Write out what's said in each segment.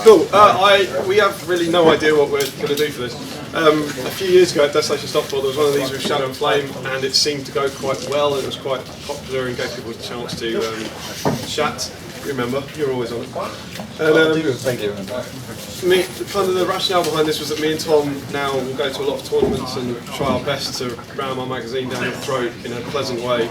Cool. We have really no idea what we're going to do for this. A few years ago at Desolation of Stockport, there was one of these with Shadow and Flame, and it seemed to go quite well, and it was quite popular and gave people a chance to chat. Remember, you're always on it. And, kind of the rationale behind this was that me and Tom now will go to a lot of tournaments and try our best to ram our magazine down your throat in a pleasant way,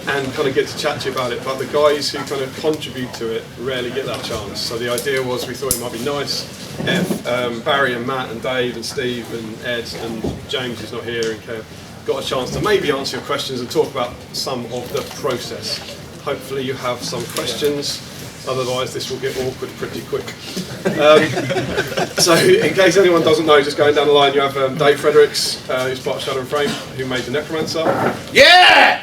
and kind of get to chat to you about it. But the guys who kind of contribute to it rarely get that chance. So the idea was we thought it might be nice if Barry and Matt and Dave and Steve and Ed and James, who's not here, and Kev, got a chance to maybe answer your questions and talk about some of the process. Hopefully you have some questions, otherwise this will get awkward pretty quick. So in case anyone doesn't know, just going down the line, you have Dave Fredericks, who's part of Shadow and Frame, who made the Necromancer. Yeah!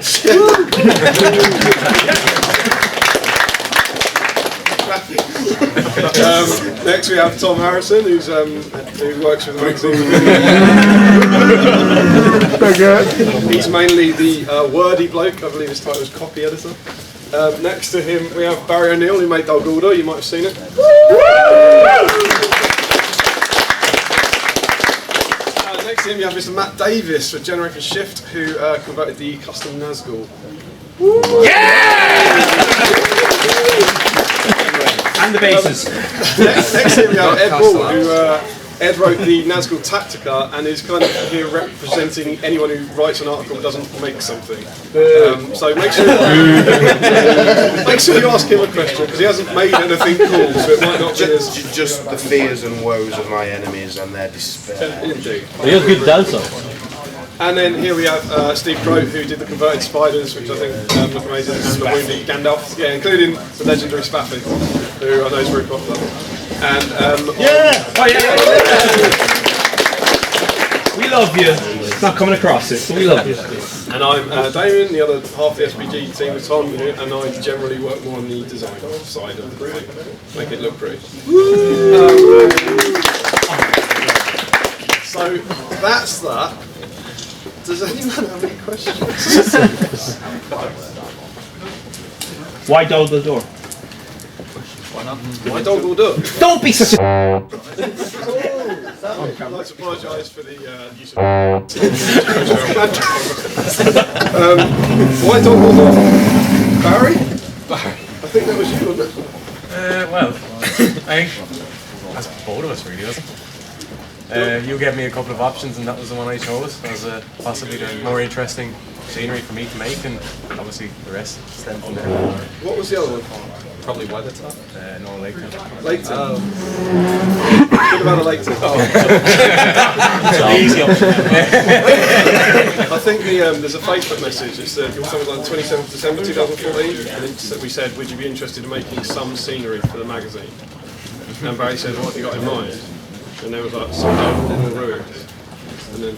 Next we have Tom Harrison, who works with the magazine. He's mainly the wordy bloke, I believe his title is copy editor. Next to him we have Barry O'Neill, who made Dog Order, you might have seen it. Next to him you have Mr. Matt Davies with Generator Shift, who converted the custom Nazgul. Yeah! And the bases. Next to him we have Ed Ball, who Ed wrote the Nazgul Tactica and is kind of here representing anyone who writes an article and doesn't make something. So make sure you ask him a question, because he hasn't made anything cool, so it might not be as... Just the fears and woes of my enemies and their despair. Indeed. You're a good dancer. And then here we have Steve Crowe, who did the Converted Spiders, which I think look amazing, and the Wounded Gandalf, yeah, including the legendary Spaffy, who I know is very popular. And yeah! Oh yeah! We love you. It's not coming across it, but we love you. And I'm Damian, the other half of the SBG team with Tom, and I generally work more on the design side of the thing, make it look pretty. So that's that. Does anyone have any questions? Why dog the door? My dog will do. Don't be such a... I'd like to apologise for the use of why dog will do? Barry? I think that was you, wasn't it? Well, I think that's both of us really, wasn't it? You gave me a couple of options and that was the one I chose as possibly the more interesting scenery for me to make, and obviously the rest stemmed from there. What was the other one? Probably Weathertop? No, Laketown. Laketown. What about a Laketown? Oh. Easy option. I think there's a Facebook message. It's something like the 27th of December 2014, and we said, would you be interested in making some scenery for the magazine? And Barry said, what have you got in mind? And there was like some little ruins. And then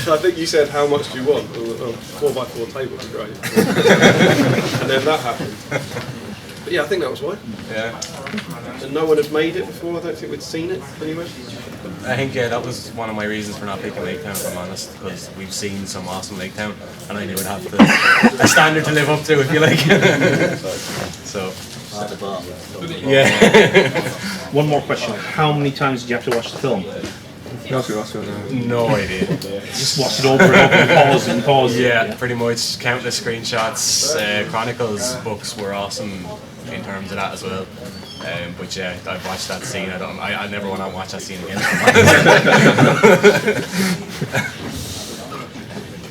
I think you said, how much do you want? A 4x4 table would be great. And then that happened. But yeah, I think that was why. Yeah. And no one had made it before, I don't think we'd seen it anywhere. I think, yeah, that was one of my reasons for not picking Laketown, if I'm honest, because we've seen some awesome Laketown, and I knew I'd have a standard to live up to, if you like. So. Yeah. One more question. How many times did you have to watch the film? No idea. Just watch it over and over and pause. Yeah, pretty much. Countless screenshots. Chronicles books were awesome in terms of that as well. But yeah, I've watched that scene. I never want to watch that scene again.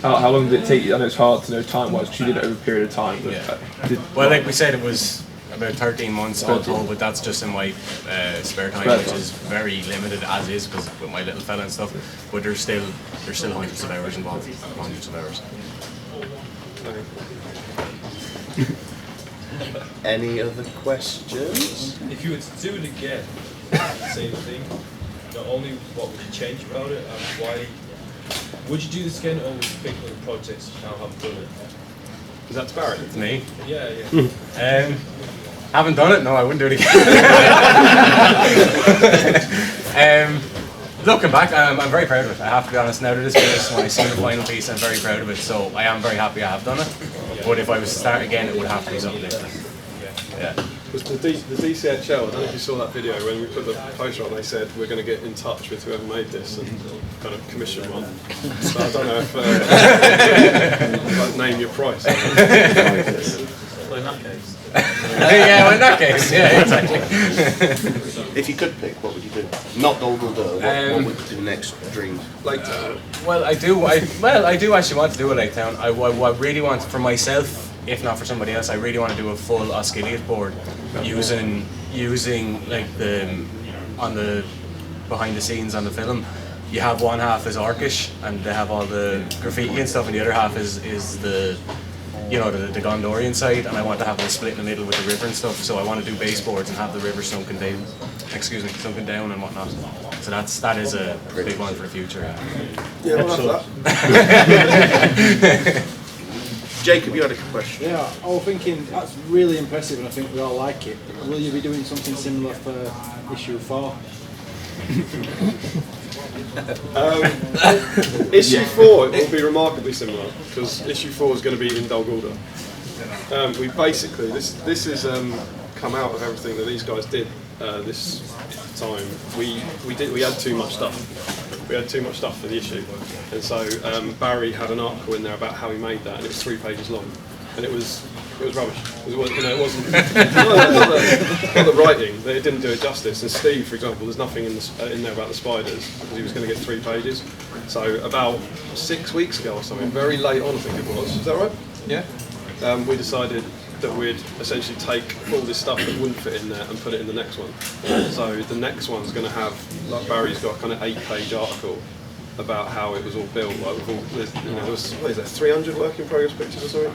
How long did it take you? I know it's hard to know time-wise because you did it over a period of time. But yeah. Well, like we said, it was about 13 months all told, but that's just in my spare time, which is very limited as is because with my little fella and stuff. But there's still hundreds of hours involved, hundreds of hours. Any other questions? If you were to do it again, same thing, not only what would you change about it and why? Would you do this again, or would you pick other projects now have done it? Is that to Barry? It's me. Yeah, yeah. Haven't done it? No, I wouldn't do it again. Looking back, I'm very proud of it. I have to be honest. Now that it's finished, when I see the final piece, I'm very proud of it. So I am very happy I have done it. But if I was to start again, it would have to be something different. Yeah. Was the DCHL, I don't know if you saw that video, when we put the poster on, they said we're going to get in touch with whoever made this and kind of commission one. So I don't know if like name your price. Well, in that case. Yeah, well, in that case, yeah, exactly. If you could pick, what would you do? Not Dol Gul Dur, what would you do next dream? Laketown. Well, I do actually want to do a Laketown. I really want, for myself, if not for somebody else, I really want to do a full Osgiliath board using like on the behind the scenes on the film. You have one half is Orcish and they have all the graffiti and stuff, and the other half is the the Gondorian side, and I want to have one split in the middle with the river and stuff. So I want to do baseboards and have the river sunken down, sunken down and whatnot. So that is a big one for the future. Yeah, we'll have that. Jacob, you had a question. Yeah, I was thinking that's really impressive, and I think we all like it. Will you be doing something similar for issue 4? Issue 4 will be remarkably similar because issue 4 is going to be in Dol Gul Dur. We basically this is come out of everything that these guys did this time. We had too much stuff. We had too much stuff for the issue, and so Barry had an article in there about how he made that, and it was 3 pages long, and it was rubbish. It wasn't not the writing. It didn't do it justice. And Steve, for example, there's nothing in there about the spiders because he was going to get 3 pages. So about 6 weeks ago or something, very late on, I think it was. Is that right? Yeah. We decided that we'd essentially take all this stuff that wouldn't fit in there and put it in the next one. So the next one's going to have, like Barry's got a kind of 8-page article about how it was all built. Like with all, there was what is that, 300 work in progress pictures or something?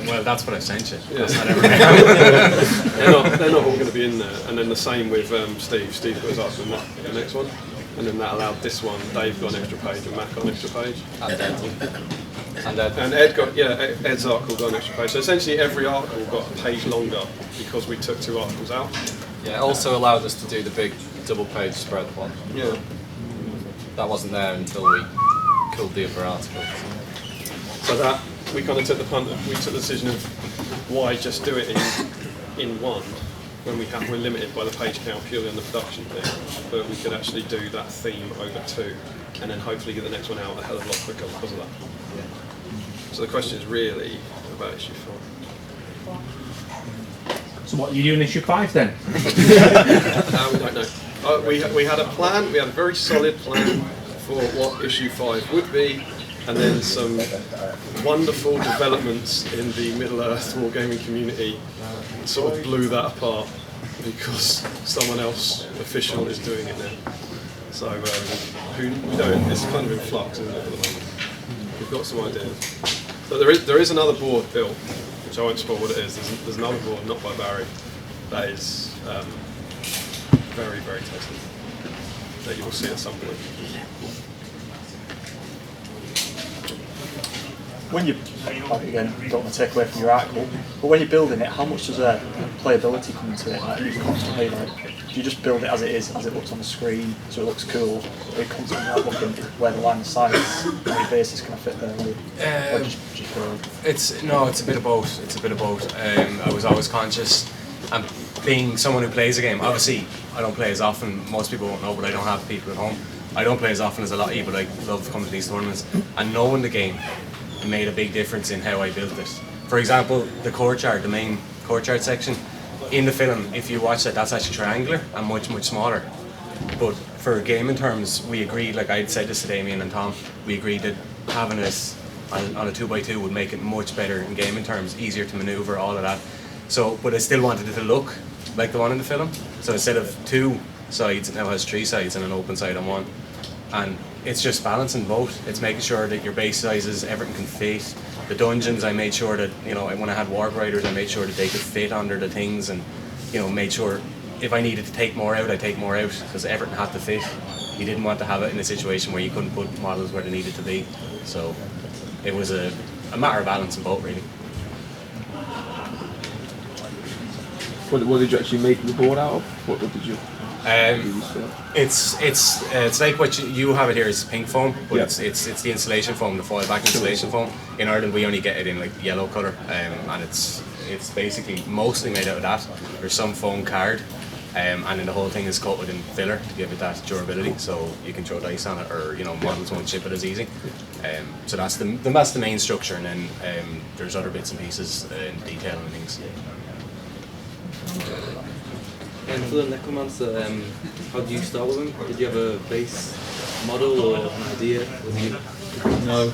Well, that's what I've sent you. Yeah. They're not all going to be in there. And then the same with Steve. Steve got his article in the next one, and then that allowed this one. Dave got an extra page and Matt got an extra page. And Ed got Ed's article got an extra page. So essentially every article got a page longer because we took 2 articles out. Yeah, it also allowed us to do the big double-page spread one. Yeah. That wasn't there until we killed the other article. So that we kind of took the decision of why just do it in one when we're limited by the page count purely on the production thing, but we could actually do that theme over 2 and then hopefully get the next one out a hell of a lot quicker because of that. So the question is really about issue 4. So what, are you doing issue 5 then? We don't know. We had a plan, we had a very solid plan for what issue 5 would be, and then some wonderful developments in the Middle-earth wargaming community sort of blew that apart because someone else official is doing it now. So it's kind of in flux, isn't it, at the moment? We've got some ideas. But there is another board built, which I won't spoil what it is. There's another board, not by Barry, that is very, very tasty, that you will see at some point. When you, again, don't want to take away from your article, but when you're building it, how much does playability come into it? Like, you constantly, do you just build it as it is, as it looks on the screen, so it looks cool, or you constantly looking where the line of sight is, how many bases can I fit there, or just build? It's a bit of both. It's a bit of both. I was always conscious, and being someone who plays a game, obviously I don't play as often, most people won't know, but I don't have people at home. I don't play as often as a lot of people. I love coming to these tournaments, and knowing the game made a big difference in how I built it. For example, the courtyard, the main courtyard section, in the film, if you watch that, that's actually triangular and much, much smaller. But for gaming terms, we agreed, like I said this to Damian and Tom, we agreed that having this on a 2x2 would make it much better in gaming terms, easier to maneuver, all of that. So, but I still wanted it to look like the one in the film. So instead of 2 sides, it now has 3 sides and an open side on one. And it's just balancing both. It's making sure that your base sizes, everything can fit. The dungeons, I made sure that, when I had warp riders, I made sure that they could fit under the things, and, made sure if I needed to take more out, I take more out, because everything had to fit. You didn't want to have it in a situation where you couldn't put models where they needed to be. So it was a matter of balancing both, really. What did you actually make the board out of? What did you? It's like what you have it here is pink foam, but it's the insulation foam, the foil back insulation foam. In Ireland we only get it in like yellow colour, and it's basically mostly made out of that. There's some foam card, and then the whole thing is coated in filler to give it that durability, so you can throw dice on it, or models won't chip it as easy. So that's the main structure, and then there's other bits and pieces in detail and things. And for the necromancer, how do you start with him? Did you have a base model or an idea? No.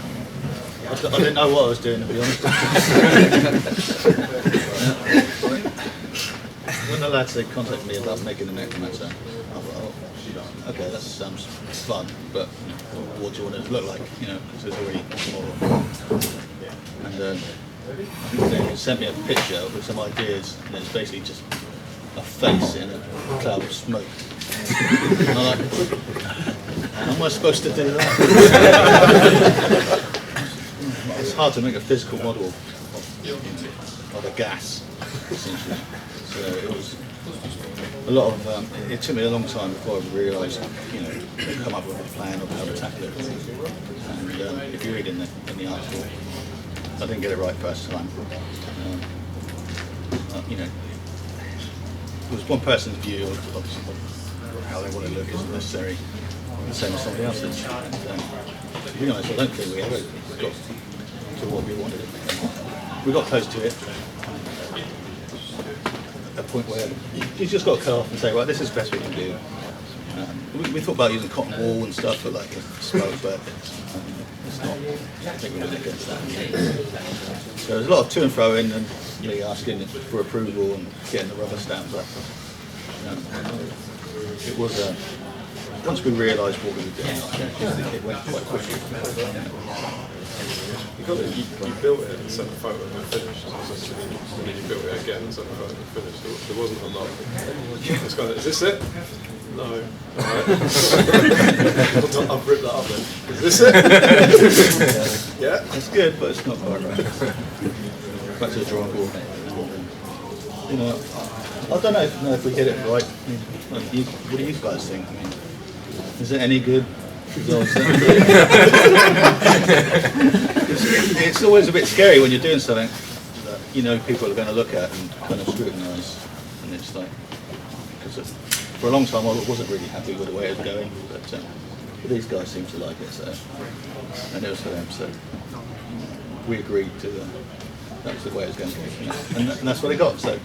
I didn't know what I was doing, to be honest. When the lads contacted me about making a necromancer, I thought, oh, okay, that sounds fun, but what do you want it to look like? Because there's already more. And they sent me a picture with some ideas, and it's basically just a face in a cloud of smoke. And I'm like, how am I supposed to do that? It's hard to make a physical model of a gas, essentially. So it was a lot of. It took me a long time before I realised, to come up with a plan of how to tackle it. And if you read in the article, I didn't get it right first time. It was one person's view of how they want to look isn't necessarily the same as somebody else's. To be honest, I don't think we ever got to what we wanted. We got close to it. A point where you just got to cut off and say, right, this is the best we can do. We thought about using cotton wool and stuff for like smoke, but it's not. I think we're against that. So there's a lot of to and fro in, and me asking for approval and getting the rubber stamps up. It was once we realised what we were doing, it went quite quickly. You built it and sent a photo of it finished, and then you built it again and sent a photo of it finished. There wasn't a lot. It's kind of, is this it? No. Right. I've ripped that up then. Is this it? Yeah. It's good, but it's not quite right. Back to the drawing board. I don't know if we get it right. What do you guys think? Is it any good? It's always a bit scary when you're doing something that people are going to look at and kind of scrutinise, and it's like, because for a long time I wasn't really happy with the way it was going, but these guys seem to like it, so, and it was for them, so we agreed to that was the way it was going to be, and that's what I got. So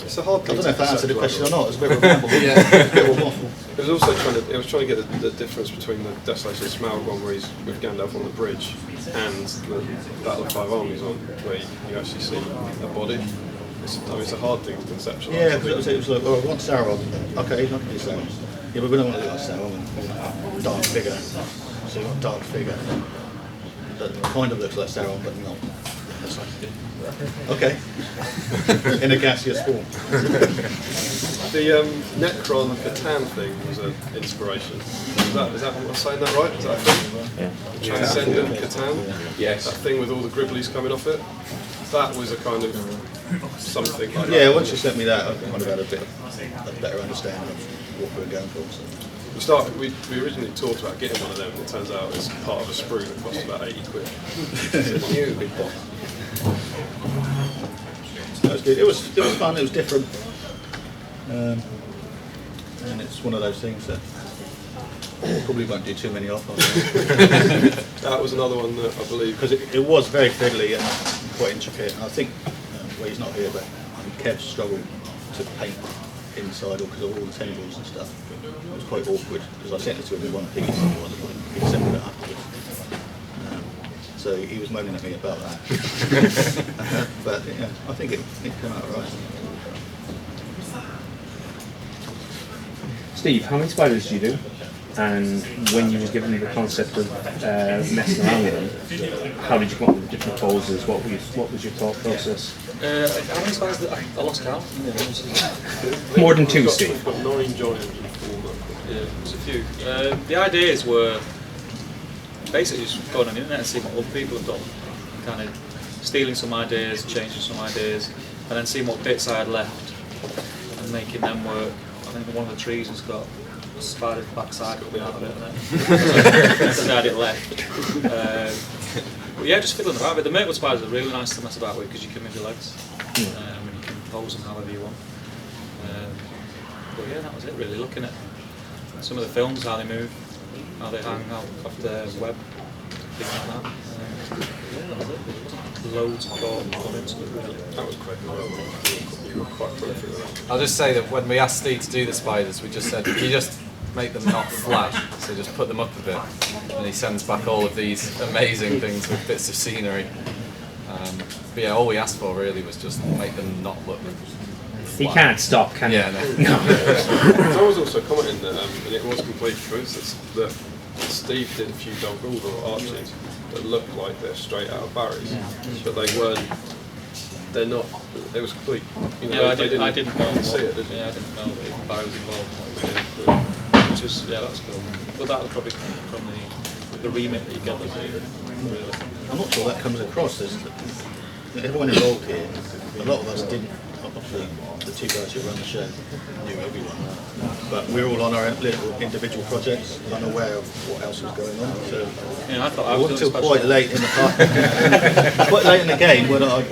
it's a hard thing. I don't know if that answered the question or not. It's a bit of a ramble. Yeah. A bit of a waffle. It was also trying to get the difference between the Desolation of Smaug one where he's with Gandalf on the bridge and the Battle of Five Armies one where you actually see a body. It's a hard thing to conceptualise. Yeah, because it was like, oh, I want Sauron. Okay, I can do Sauron. Yeah, but we don't want to do like Sauron. We want dark figure. So you want dark figure that kind of looks like Sauron, but not. That's like, okay. In a gaseous form. The Necron Catan thing was an inspiration. Is that what I'm saying that right? Is that a thing? Yeah. Transcendent Catan? Yes. That thing with all the gribblies coming off it? That was a kind of something like that. Yeah, once you sent me that, I kind of had a better understanding of what we were going for. So. We originally talked about getting one of them, and it turns out it's part of a sprue that costs about 80 quid. It's a new big box. That was good. It was fun. It was different, and it's one of those things that probably won't do too many of. That was another one that I believe because it was very fiddly and quite intricate. And I think well, he's not here, but Kev struggled to paint inside because of all the tendrils and stuff. It was quite awkward because I sent it to him in one piece and he sent it afterwards. So he was moaning at me about that. But yeah, I think it came out right. Steve, how many spiders do you do? And when you were given the concept of messing around with them, how did you come up with the different poses? What was your thought process? How many spiders did I lost count? More than two, Steve. We've got 9 giants and 4. Yeah, there's a few. The ideas were basically just going on the internet and seeing what other people have done, kind of stealing some ideas, changing some ideas, and then seeing what bits I had left and making them work. And think one of the trees has got a spider backside coming out of it, and then I had it left. But yeah, just fiddling about with it. The maple spiders are really nice to mess about with because you can move your legs, and you can pose them however you want. But yeah, that was it really. Looking at some of the films, how they move, how they hang out off the web, things like that. Yeah, that was it. There wasn't loads of thought gone into it really. That was quick as well. You were quite prolific with that. I'll just say that when we asked Steve to do the spiders, we just said, can you just make them not flat, so just put them up a bit, and he sends back all of these amazing things with bits of scenery. But yeah, all we asked for really was just make them not look flat. You can't stop, can you? Yeah, no. I was also commenting that, and it was complete coincidence, that Steve did a few doggerel or archers that looked like they're straight out of Barry's, but they weren't. They're not. It was complete. You know, Yeah, I didn't know. See it, did you? Yeah, I didn't know that Barry was involved. Which was, yeah, that's cool. But that would probably come from the remit that you get with it, really. I'm not sure that comes across. Everyone involved here, a lot of us didn't. Obviously, the two guys who run the show knew everyone, but we're all on our little individual projects, unaware of what else was going on. So yeah, I thought I wasn't until quite late in the part, quite late in the game when I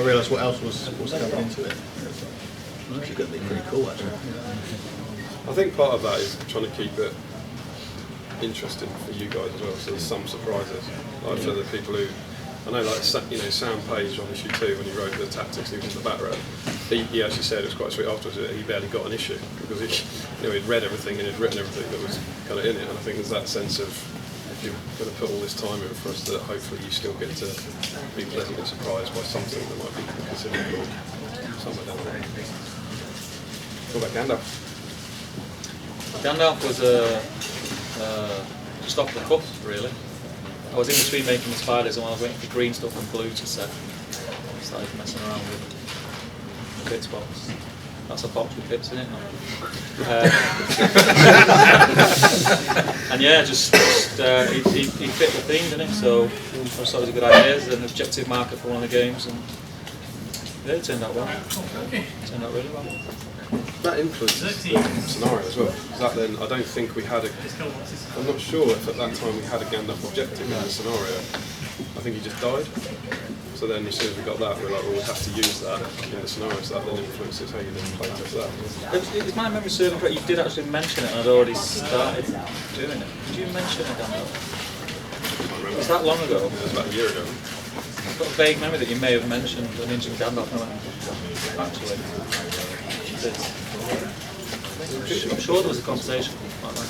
realised what else was coming into it. It's actually going to be pretty cool, actually. I think part of that is trying to keep it interesting for you guys as well. So there's some surprises, like for the people who. I know, like Sam Page on issue 2 when he wrote the tactics, he was in the back row. He actually said it was quite sweet afterwards that he barely got an issue because he'd read everything and he'd written everything that was kind of in it. And I think there's that sense of you're going to put all this time in for us that hopefully you still get to be pleasantly surprised by something that might be considered cool somewhere down the line. What about Gandalf? Gandalf was just off the cuff, really. I was in between making the spiders and while I was waiting for green stuff and blue to set, I started messing around with the bits box. That's a box with bits in it. And yeah, just he fit the theme, didn't it? So I thought it was a good idea. It's an objective marker for one of the games, and yeah, it turned out well. It turned out really well. That influences the scenario as well. That then, I don't think we had I'm not sure if at that time we had a Gandalf objective in the scenario. I think he just died. So then as soon as we got that, we were like, well, we have to use that in the scenario, so that then influences how you then play test that. Is my memory serving correct? You did actually mention it and I'd already started doing it. Did you mention it, Gandalf? Was that long ago? It was about a year ago. I've got a vague memory that you may have mentioned Gandalf. Actually. I'm sure there was a conversation like that.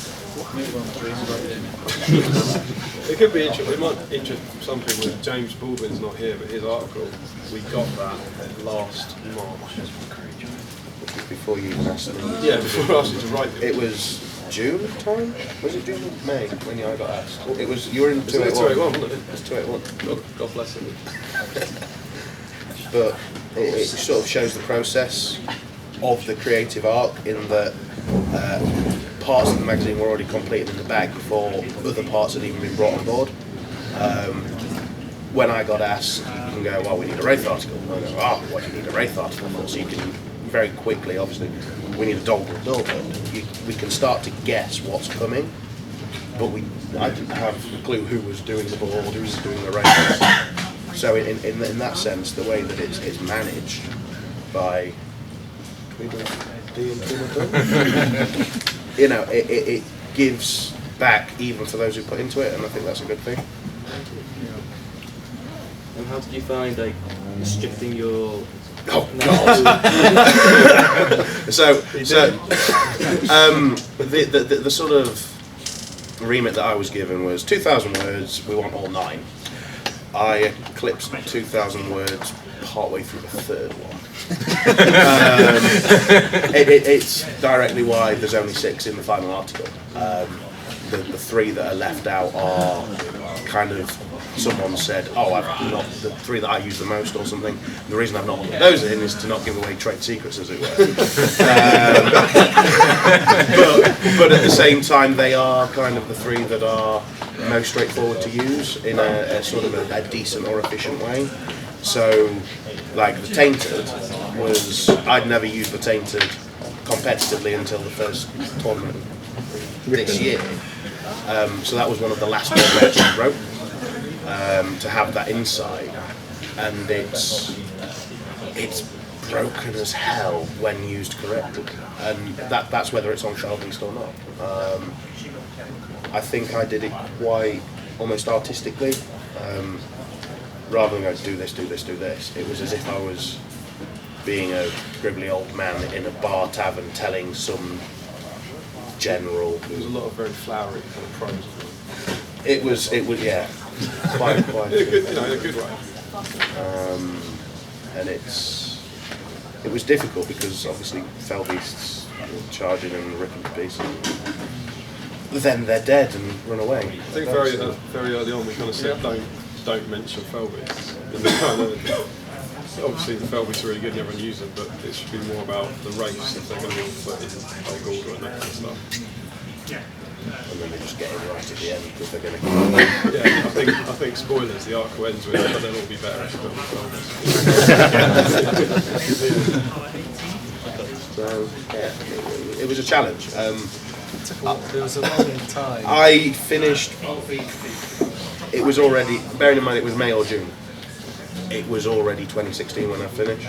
Maybe one of the dreams about it. It could be interesting. It might interest some people that James Baldwin's not here, but his article, we got that last March. Before you asked me. Yeah, before I asked you to write it. It was June time? Was it June or May when I got asked? It was, you were in 281. 281, wasn't it? It was 281. God bless him. But it sort of shows the process of the creative arc in that parts of the magazine were already completed in the bag before other parts had even been brought on board. When I got asked, you can go, well, we need a wraith article. And I go, oh, what do you need a wraith article for? So you can very quickly, obviously, we need a doggerel build. We can start to guess what's coming, but I didn't have a clue who was doing the board, who was doing the wraiths. So in that sense, the way that it's managed by you know, it gives back even for those who put into it, and I think that's a good thing. And how did you find restricting your? Oh God! The sort of remit that I was given was 2,000 words. We want all 9. I eclipsed 2,000 words partway through the third one. It's directly why there's only 6 in the final article. The 3 that are left out are kind of, someone said, oh, I've not, the 3 that I use the most or something. The reason I've not put those in is to not give away trade secrets, as it were. But at the same time, they are kind of the 3 that are most straightforward to use in a sort of a decent or efficient way. So, like the Tainted was, I'd never used the Tainted competitively until the first tournament this year. So that was one of the last books I actually wrote, to have that insight, and it's broken as hell when used correctly, and that's whether it's on shelf-beast or not. I think I did it quite almost artistically, rather than go do this, do this, do this. It was as if I was being a gribbly old man in a bar tavern telling some general. There was a lot of very flowery kind of prose. It was yeah, quite in a good, in a good way. And it was difficult because obviously fell beasts charging and ripping to pieces. Then they're dead and run away. I think very early on we kind of said don't mention fell beasts. Obviously the fell beasts are really good and everyone uses them, but it should be more about the wraiths if they're going to be on foot in old order and that kind of stuff. And then they just get it right at the end because they're going to. Yeah, I think spoilers. The arc ends with, but they'll all be better if they're fell beasts. So yeah, it was a challenge. There was a long time. I finished. It was already, bearing in mind it was May or June. It was already 2016 when I finished.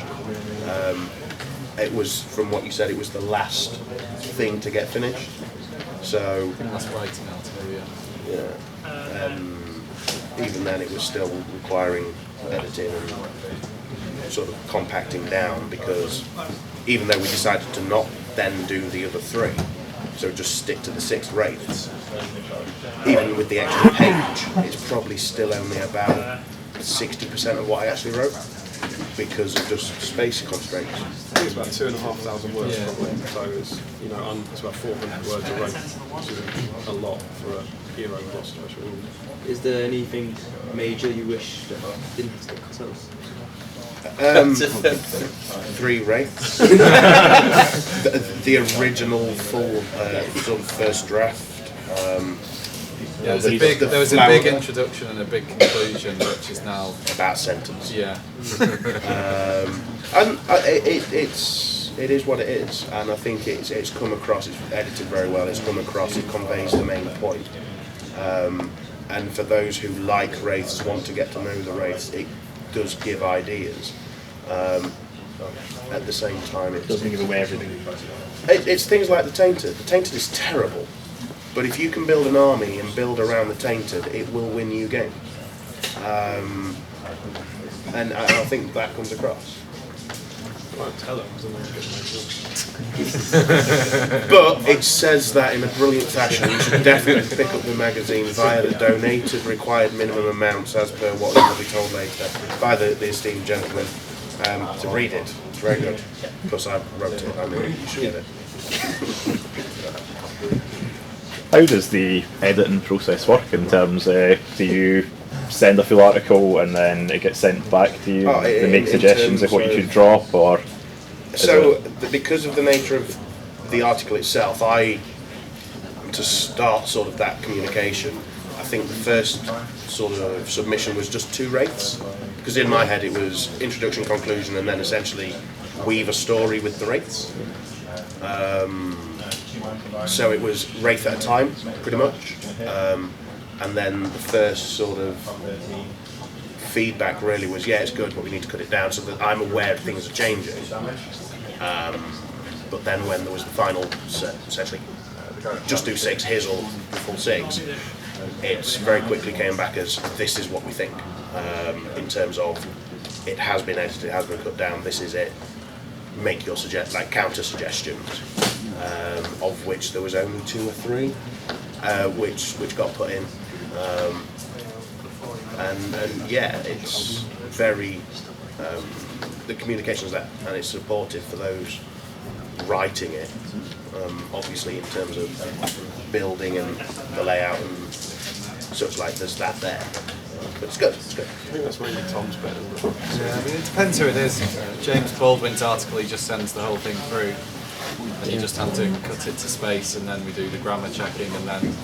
It was, from what you said, it was the last thing to get finished. So Last writing out of it, yeah. Even then, it was still requiring editing and sort of compacting down, because even though we decided to not then do the other 3, so just stick to the 6 wraiths, even with the extra page, it's probably still only about 60% of what I actually wrote, because of just space constraints. I think it's about 2,500 words probably, so it's it's about 400 words a wrote, which is a lot for a hero boss special. Is there anything major you wish that didn't stick to us? 3 wraiths. the original full sort of first draft. there was a big introduction and a big conclusion, which is now about sentence. Yeah. And it is what it is, and I think it's come across. It's edited very well. It's come across. It conveys the main point. And for those who like wraiths, want to get to know the wraiths, it does give ideas. At the same time, it doesn't give away everything. It's things like the Tainted. The Tainted is terrible, but if you can build an army and build around the Tainted, it will win you games. And I think that comes across. I won't tell them because I'm going to get But it says that in a brilliant fashion. You should definitely pick up the magazine via the donated required minimum amounts, as per what will be told later by the esteemed gentleman, to read it. It's very good. Plus I wrote it. I mean, you should get it. How does the editing process work in terms do you send a full article and then it gets sent back to you? They make suggestions of what you should drop, or because of the nature of the article itself, to start sort of that communication, I think the first sort of submission was just 2 wraiths, because in my head it was introduction, conclusion, and then essentially weave a story with the wraiths. So it was wraith at a time, pretty much. And then the first sort of feedback really was, yeah, it's good, but we need to cut it down so that I'm aware things are changing. But then when there was the final, essentially, just do 6, here's all the full 6, it very quickly came back as, this is what we think, in terms of, it has been edited, it has been cut down, this is it. Make your counter suggestions, of which there was only 2 or 3, which got put in. And yeah, it's very the communication's there, and it's supportive for those writing it. Obviously, in terms of building and the layout and such like, there's that there. But it's good. It's good. I think that's maybe Tom's better. Yeah, I mean, it depends who it is. James Baldwin's article, he just sends the whole thing through, and you just have to cut it to space, and then we do the grammar checking, and then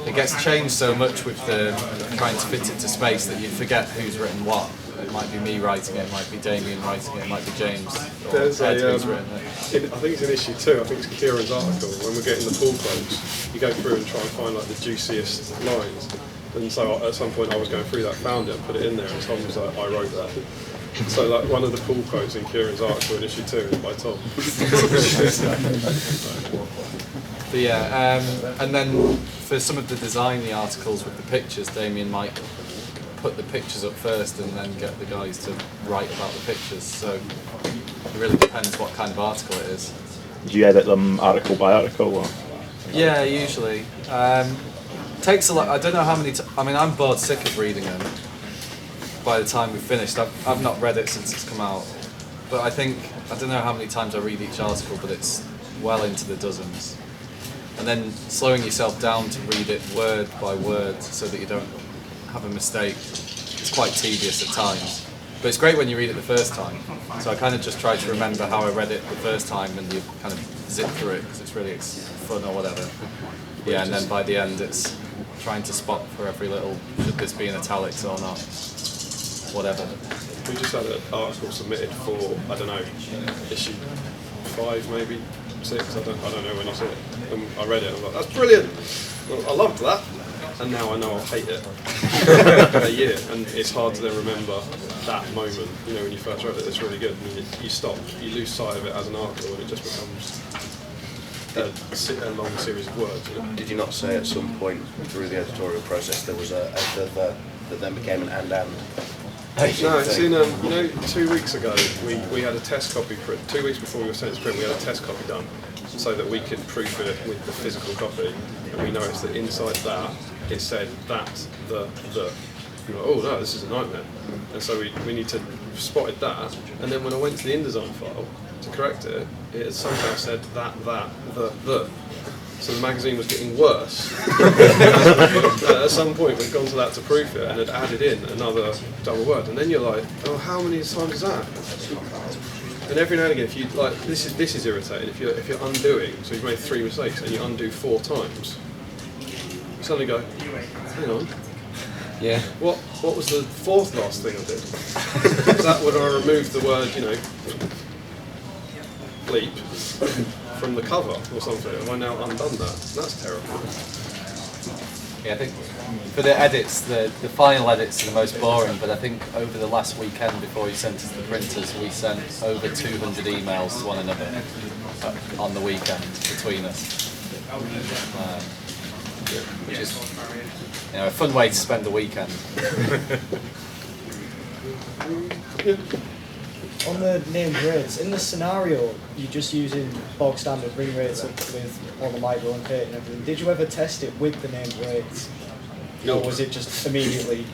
it gets changed so much with the trying to fit it to space that you forget who's written what. might be me writing it, it might be Damian writing it, it might be James. Or There's Ed a, who's written it. I think it's in issue 2, I think it's Kieran's article, when we're getting the pull quotes, you go through and try and find like the juiciest lines. And so at some point I was going through that, found it, and put it in there, and Tom was like, I wrote that. So like one of the pull quotes in Kieran's article in issue 2 is by Tom. But yeah, and then for some of the design, the articles with the pictures, Damian might put the pictures up first and then get the guys to write about the pictures. So it really depends what kind of article it is. Do you edit them article by article? Or? Yeah, usually. Takes a lot. I don't know how many. I mean, I'm bored sick of reading them. By the time we've finished, I've not read it since it's come out, but I don't know how many times I read each article, but it's well into the dozens. And then slowing yourself down to read it word by word so that you don't have a mistake. It's quite tedious at times, but it's great when you read it the first time. So I kind of just try to remember how I read it the first time, and you kind of zip through it because it's really fun or whatever. Yeah, and then by the end it's trying to spot for every little, should this be in italics or not, whatever. We just had an article submitted for, I don't know, issue 5 maybe, 6, I don't know when you saw it. And I read it and I was like, that's brilliant! Well, I loved that, and now I know I'll hate it a year, and it's hard to then remember that moment, you know, when you first read it, it's really good, and you stop, you lose sight of it as an article, and it just becomes a long series of words. You know? Did you not say at some point through the editorial process there was a that then became an and? No, it's in, you know, 2 weeks ago we had a test copy for it. 2 weeks before we were sent to print, we had a test copy done so that we could proof it with the physical copy, and we noticed that inside that it said that, the. We were like, oh no, this is a nightmare. And so we need to spotted that, and then when I went to the InDesign file to correct it, it had somehow said the. So the magazine was getting worse. At some point we'd gone to that to proof it and had added in another double word, and then you're like, oh, how many times is that? And every now and again, if you like, this is irritating. If you're undoing, so you've made 3 mistakes and you undo 4 times, you suddenly go, hang on. Yeah. What was the 4th last thing I did? Was that when I removed the word, you know, bleep from the cover or something? Have I now undone that? That's terrible. Yeah, I think for the edits, the final edits are the most boring, but I think over the last weekend before we sent it to the printers, we sent over 200 emails to one another on the weekend between us. Which is, you know, a fun way to spend the weekend. On the named wraiths, in the scenario, you're just using bog standard ring wraiths with all the micro and fate and everything. Did you ever test it with the named wraiths? No. Or was it just immediately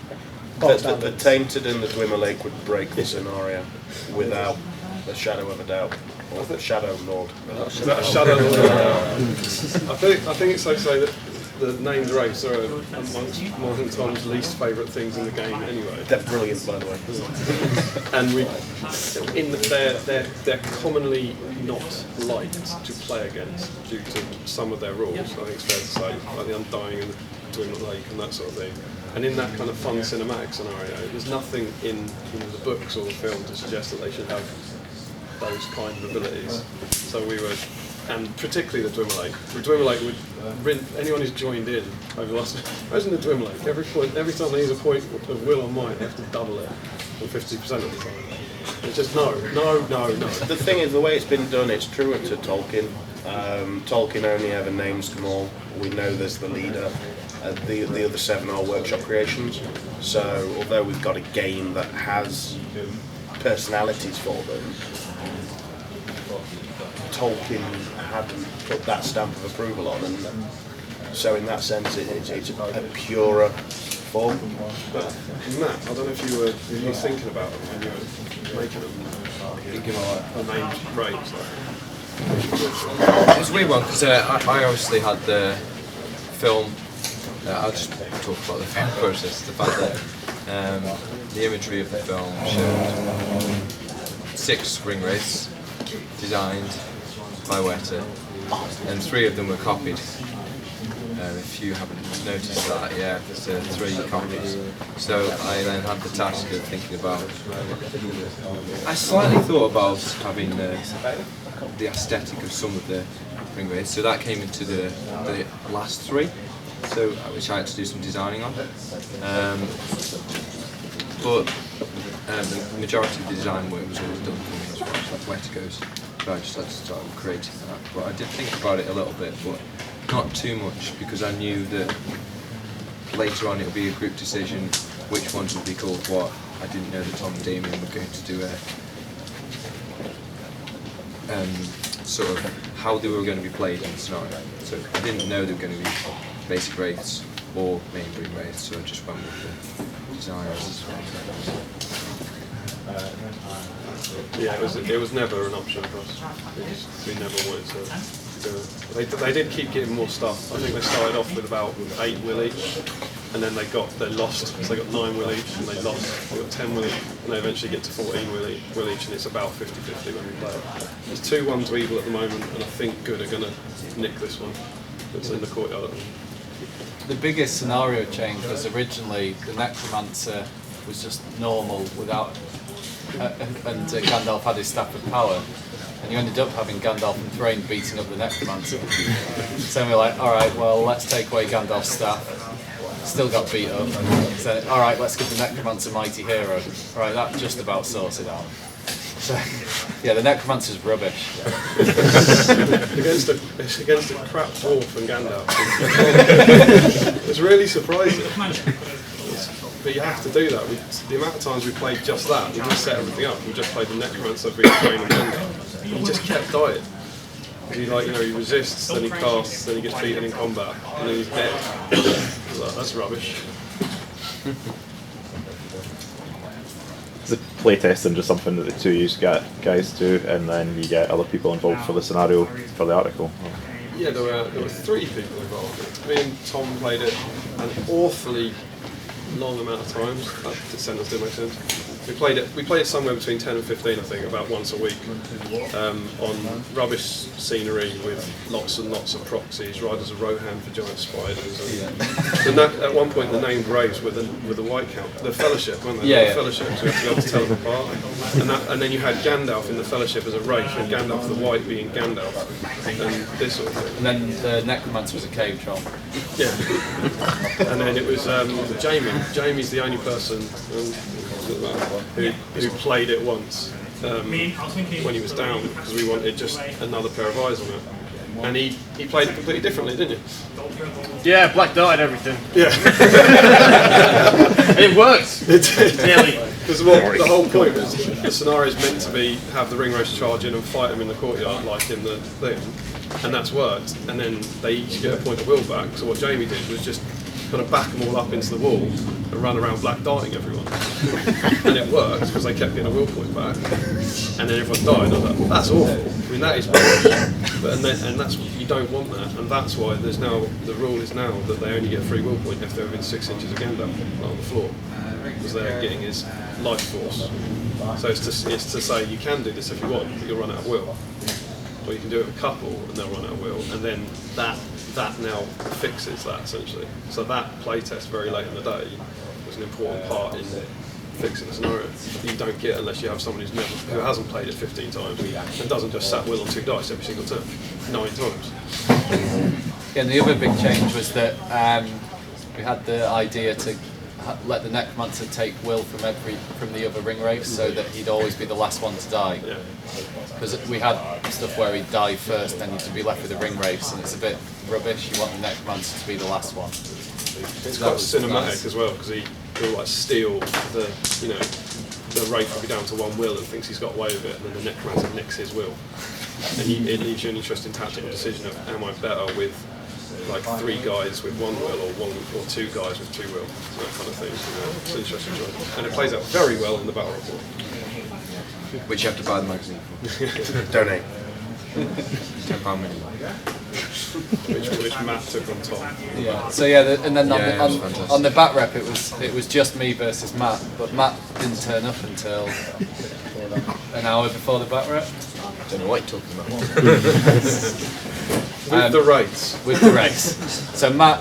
bog standard? The Tainted and the Dwimmer Lake would break the scenario without a shadow of a doubt. Or the Shadow Lord. Shadow Lord. I think it's safe to say that the named wraiths are amongst more than Tom's least favourite things in the game anyway. They're brilliant, by the way. And they're commonly not liked to play against due to some of their rules. I think it's fair to say, like the Undying and the Dwimmer Lake and that sort of thing. And in that kind of fun cinematic scenario, there's nothing in the books or the film to suggest that they should have those kind of abilities. So we were, and particularly the Dwimmer Lake. The Dwimmer Lake would, anyone who's joined in over the last, imagine the Dwimmer Lake, every time they use a point of will or might, they have to double it, or 50% of the time. It's just no. The thing is, the way it's been done, it's truer to Tolkien. Tolkien only ever names them all. We know there's the leader. The other 7 are workshop creations. So although we've got a game that has personalities for them, Tolkien hadn't put that stamp of approval on, and so in that sense it's a purer form. But Matt, I don't know if you were thinking about them when you were making them, thinking about the named wraiths. It was a weird one because I obviously had the film. I'll just talk about the film process. The fact that the imagery of the film showed 6 ring wraiths designed by Weta, and 3 of them were copied If you haven't noticed that, yeah, there's 3 copies. So I then had the task of thinking about. I slightly thought about having the aesthetic of some of the ring wraiths. So that came into the last 3. So which I had to do some designing on. But the majority of the design work was always done for me as far as like where to go. So I just had to start creating that. But I did think about it a little bit, but not too much, because I knew that later on it would be a group decision which ones would be called what. I didn't know that Tom and Damian were going to do a sort of how they were going to be played in the scenario. So I didn't know they were going to be basic wraiths or main ring wraiths, so I just went with the designers. Yeah, it was never an option for us. We never wanted to do it. They did keep getting more stuff. I think they started off with about 8 will each, and then they lost, so they got 9 will each, and they lost. They got 10 will each, and they eventually get to 14 will each, and it's about 50-50 when we play it. There's 2 1-to-evil at the moment, and I think Good are going to nick this one. It's in the courtyard. The biggest scenario change was originally the necromancer was just normal without, and Gandalf had his staff of power, and you ended up having Gandalf and Thrain beating up the necromancer. So we're like, all right, well, let's take away Gandalf's staff. Still got beat up. So, all right, let's give the necromancer mighty hero. All right, that just about sorts it out. So, yeah, the necromancer's rubbish. against a crap dwarf and Gandalf. It's really surprising. But you have to do that. The amount of times we played just that, we just set everything up. We just played the necromancer, being Thrain and Gandalf. He just kept dying. He he resists, then he casts, then he gets beaten in combat, and then he's dead. Like, that's rubbish. Is playtesting just something that the 2 of you guys do, and then you get other people involved for the scenario for the article? Yeah, there were 3 people involved. Me and Tom played it an awfully long amount of times. That sentence didn't make sense. We played it somewhere between 10 and 15, I think, about once a week, on rubbish scenery with lots and lots of proxies, Riders of Rohan for giant spiders. And at one point, the named wraiths with the white count, the Fellowship, weren't they? Yeah, the Fellowship, so we had to be able to tell them apart. And then you had Gandalf in the Fellowship as a wraith, and Gandalf the White being Gandalf, and this sort of thing. And then the necromancer was a cave troll. Yeah. And then it was Jamie. Jamie's the only person who played it once when he was down, because we wanted just another pair of eyes on it. And he played it completely differently, didn't you? Yeah, black dot and everything. Yeah. And it worked. It did. Nearly. Because the whole point was the scenario is meant to be have the ring race charge in and fight them in the courtyard like in the thing, and that's worked. And then they each get a point of will back. So what Jamie did was just kind of back them all up into the wall and run around black darting everyone. And it worked because they kept getting a will point back. And then everyone died. I was like, that's awful. I mean, that is rubbish. And that's you don't want that. And that's why there's now the rule is now that they only get a free will point if they're within 6 inches of Gandalf on the floor, because they're getting his life force. So it's to say you can do this if you want, but you'll run out of will. Or you can do it with a couple and they'll run out of will. And then that now fixes that essentially. So that playtest very late in the day was an important part in fixing the scenario. You don't get unless you have someone who hasn't played it 15 times and doesn't just sat will on 2 dice every single turn 9 times. Yeah, and the other big change was that we had the idea to let the necromancer take will from the other ring wraiths, so that he'd always be the last one to die. Because we had stuff where he'd die first, then you'd be left with the ring wraiths, and it's a bit rubbish. You want the necromancer to be the last one. It's quite cinematic as well, because he'll like steal the wraith will be down to 1 will and thinks he's got away with it, and then the necromancer nicks his will, and it leaves you an interesting tactical decision of am I better with like 3 guys with 1 will or 2 guys with 2 will, that kind of thing. It's an interesting choice, and it plays out very well in the battle report, which you have to buy the magazine for. Donate. £10 minimum. which Matt took on top. Yeah. So yeah, and then on the bat rep it was just me versus Matt, but Matt didn't turn up until an hour before the bat rep. Don't know what you're talking about. With the wraiths. With the wraiths. So Matt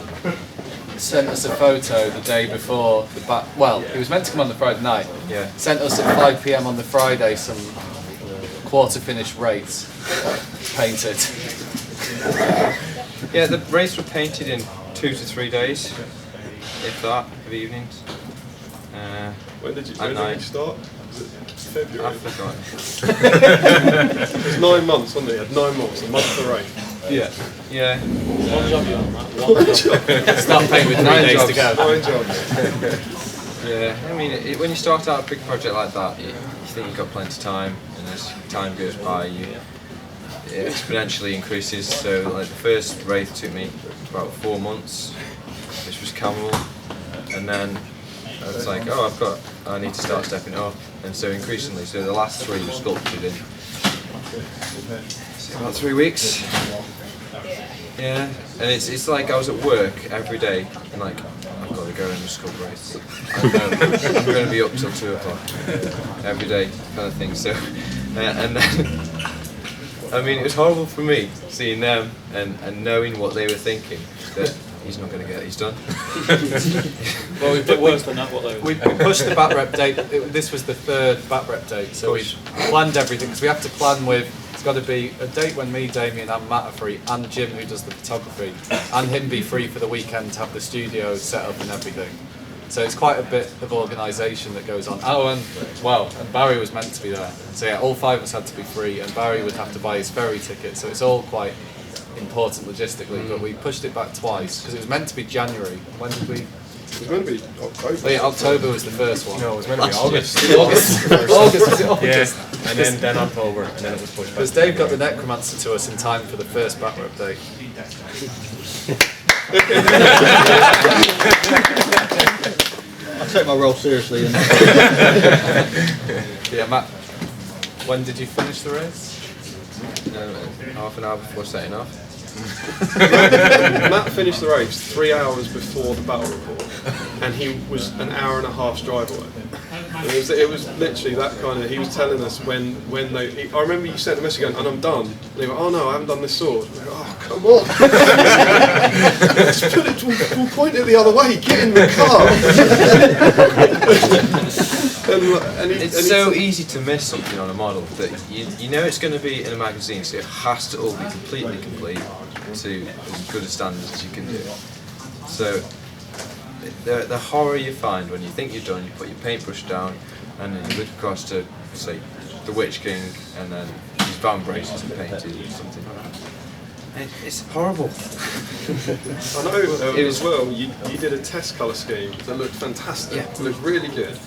sent us a photo the day before the well, he was meant to come on the Friday night. Yeah. Sent us at 5 PM on the Friday some quarter-finished wraiths painted. Yeah, the wraiths were painted in 2 to 3 days, if that, of evenings. When did you start? Was it February? I forgot. It was 9 months, wasn't it? You had 9 months, a month for rain. Yeah. Yeah. One job you're on, Matt. One job. Start painting with 9 days to go. 9 jobs. Yeah, I mean, when you start out a big project like that, you think you've got plenty of time, and as time goes by, it exponentially increases. So, like, the first wraith took me about 4 months, which was camel, and then I was like, oh, I need to start stepping up, and so increasingly, so the last 3 were sculpted in about 3 weeks. Yeah, and it's like I was at work every day, and like, I've got to go and sculpt wraiths. I'm going to be up till 2 o'clock every day, kind of thing. So, and then, I mean, it was horrible for me seeing them and knowing what they were thinking, that he's not going to get these done. Well, we've been worse than that. We pushed the bat rep date. This was the 3rd bat rep date, so we planned everything because we have to plan with. It's got to be a date when me, Damian, and Matt are free, and Jim, who does the photography, and him be free for the weekend to have the studio set up and everything. So it's quite a bit of organisation that goes on. Oh, and Barry was meant to be there. So yeah, all 5 of us had to be free, and Barry would have to buy his ferry ticket. So it's all quite important logistically, but we pushed it back twice because it was meant to be January. When did we? It was meant to be October. Oh, yeah, October was the first one. No, it was meant to be August. August. August, was it August? Yeah, and then October, and then it was pushed back. Because Dave got the necromancer to us in time for the first bat rep date. I take my role seriously. Yeah, Matt, when did you finish the race? Half an hour before setting off. Matt finished the race 3 hours before the battle report, and he was an hour and a half's drive away. It was literally that kind of. He was telling us when they. I remember you sent a message going, and I'm done. And they were, oh no, I haven't done this sword. I go, oh come on, let's put it. We'll point it the other way. Get in the car. It's so easy to miss something on a model that you know it's going to be in a magazine, so it has to all be completely complete to as good a standards as you can do. So the horror you find when you think you're done, you put your paintbrush down, and then you look across to, say, the Witch King, and then his van braces are painted or something. It's horrible. I know as well, you did a test colour scheme that looked fantastic. Yeah. It looked really good.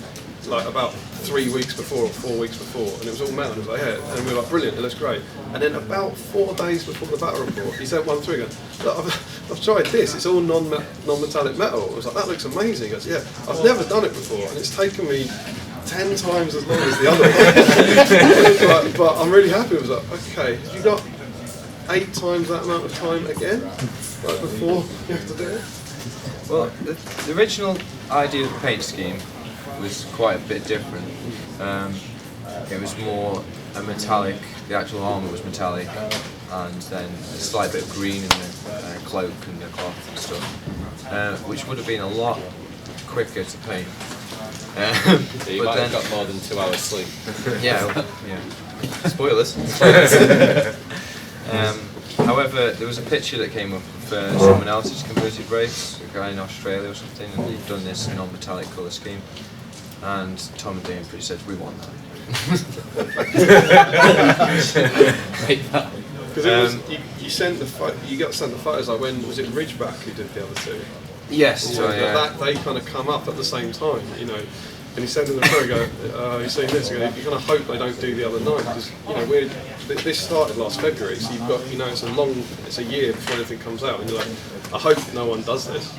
Like about 3 weeks before or 4 weeks before, and it was all metal. And it was like, yeah, and we were like, brilliant, it looks great. And then about 4 days before the battle report, he sent one through going, look, I've tried this, it's all non-metallic metal. I was like, that looks amazing. He goes, yeah, I've never done it before, and it's taken me 10 times as long as the other one. But I'm really happy. I was like, okay, you got 8 times that amount of time again, like before you have to do it? Well, the original idea of the paint scheme was quite a bit different. It was more a metallic, the actual armour was metallic, and then a slight bit of green in the cloak and the cloth and stuff, which would have been a lot quicker to paint. You might have got more than 2 hours sleep. Yeah. Spoilers. However, there was a picture that came up of someone else's converted wraiths, a guy in Australia or something, and they'd done this non-metallic colour scheme. And Tom and Damian pretty said, we want that. Because you sent the you got sent the photos. Like when was it Ridgeback who did the other 2? Yes. They kind of come up at the same time, you know. And he sent them the photo. Go, you seen this? You kind of hope they don't do the other 9 because you know this started last February, so you've got it's a year before anything comes out, and you're like, I hope no one does this.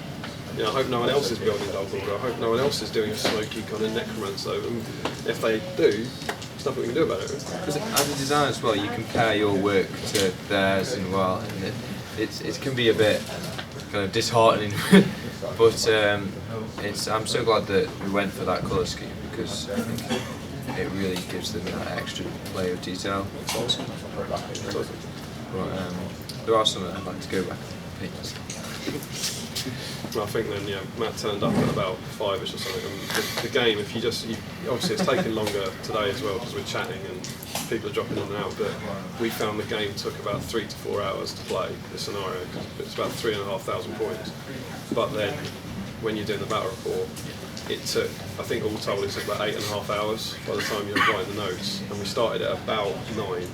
You know, I hope no one else is building Dog Order. I hope no one else is doing a smoky kind of necromancer. And if they do, there's nothing we can do about it. Because as a designer as well, you compare your work to theirs, and it can be a bit kind of disheartening. But I'm so glad that we went for that colour scheme because I think it really gives them that extra layer of detail. It's awesome. but there are some that I'd like to go back and pick. Well, I think then, Matt turned up at about 5ish or something, and the game, if you obviously it's taken longer today as well because we're chatting and people are dropping in and out, but we found the game took about 3 to 4 hours to play the scenario, because it's about 3,500 points. But then, when you're doing the battle report, it took, I think all told, it took about 8.5 hours by the time you're writing the notes, and we started at about 9.